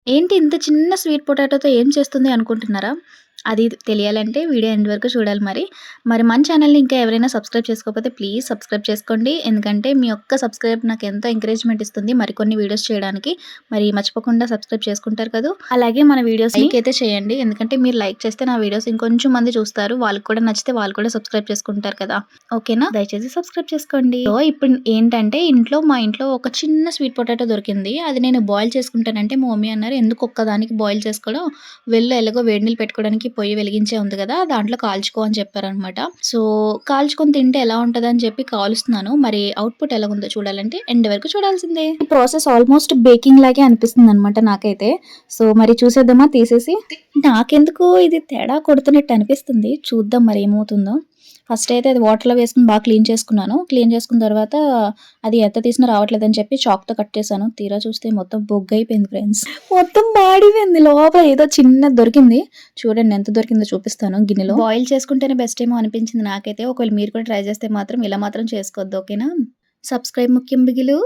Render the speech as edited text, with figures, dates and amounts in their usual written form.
ఏంటి ఇంత చిన్న స్వీట్ పొటాటోతో ఏం చేస్తుంది అనుకుంటున్నారా? అది తెలియాలంటే వీడియో ఎండ్ వరకు చూడాలి మరి. మరి మన ఛానెల్‌ని ఇంకా ఎవరైనా సబ్స్క్రైబ్ చేసుకోకపోతే ప్లీజ్ సబ్స్క్రైబ్ చేసుకోండి. ఎందుకంటే మీ ఒక్క సబ్స్క్రైబ్ నాకు ఎంతో ఎంకరేజ్‌మెంట్ ఇస్తుంది మరికొన్ని వీడియోస్ చేయడానికి. మరి మర్చిపోకుండా సబ్స్క్రైబ్ చేసుకుంటారు కదూ! అలాగే మన వీడియోస్‌ని లైక్ అయితే చేయండి. ఎందుకంటే మీరు లైక్ చేస్తే నా వీడియోస్ ఇంకొంచెం మంది చూస్తారు. వాళ్ళకి కూడా నచ్చితే వాళ్ళు కూడా సబ్స్క్రైబ్ చేసుకుంటారు కదా! ఓకేనా? దయచేసి సబ్స్క్రైబ్ చేసుకోండి. సో, ఇప్పుడు ఏంటంటే మా ఇంట్లో ఒక చిన్న స్వీట్ పొటాటో దొరికింది. అది నేను బాయిల్ చేసుకుంటానంటే మా మమ్మీ అన్నారు, "ఎందుకు ఒక్కదానికి బాయిల్ చేసుకోవడం? వెళ్ళు ఎలాగో వేడి నీళ్ళు పెట్టుకోవడానికి పొయ్యి వెలిగించే ఉంది కదా! దాంట్లో కాల్చుకో" అని చెప్పారనమాట. సో, కాల్చుకొని తింటే ఎలా ఉంటదని చెప్పి కాలుస్తున్నాను. మరి అవుట్‌పుట్ ఎలాగుందో చూడాలంటే ఎండ్ వరకు చూడాల్సిందే. ఈ ప్రాసెస్ ఆల్మోస్ట్ బేకింగ్ లాగే అనిపిస్తుందనమాట నాకైతే. సో, మరి చూసేద్దామా తీసేసి? నాకెందుకో ఇది తేడా కొడుతున్నట్టు అనిపిస్తుంది. చూద్దాం మరి ఏమవుతుందో. ఫస్ట్ అయితే అది వాటర్‌లో వేసుకొని బాగా క్లీన్ చేసుకున్నాను. క్లీన్ చేసుకున్న తర్వాత అది ఎంత తీసినా రావట్లేదని చెప్పి చాక్‌తో కట్ చేశాను. తీరా చూస్తే మొత్తం బొగ్గయిపోయింది ఫ్రెండ్స్. మొత్తం మాడిపోయింది. లోపల ఏదో చిన్నది దొరికింది. చూడండి ఎంత దొరికిందో చూపిస్తాను గిన్నెలో. బాయిల్ చేసుకుంటేనే బెస్ట్ ఏమో అనిపించింది నాకైతే. ఒకవేళ మీరు కూడా ట్రై చేస్తే మాత్రం ఇలా మాత్రం చేసుకోవద్దు. ఓకేనా? సబ్స్క్రైబ్ ముఖ్యం బిగిలు.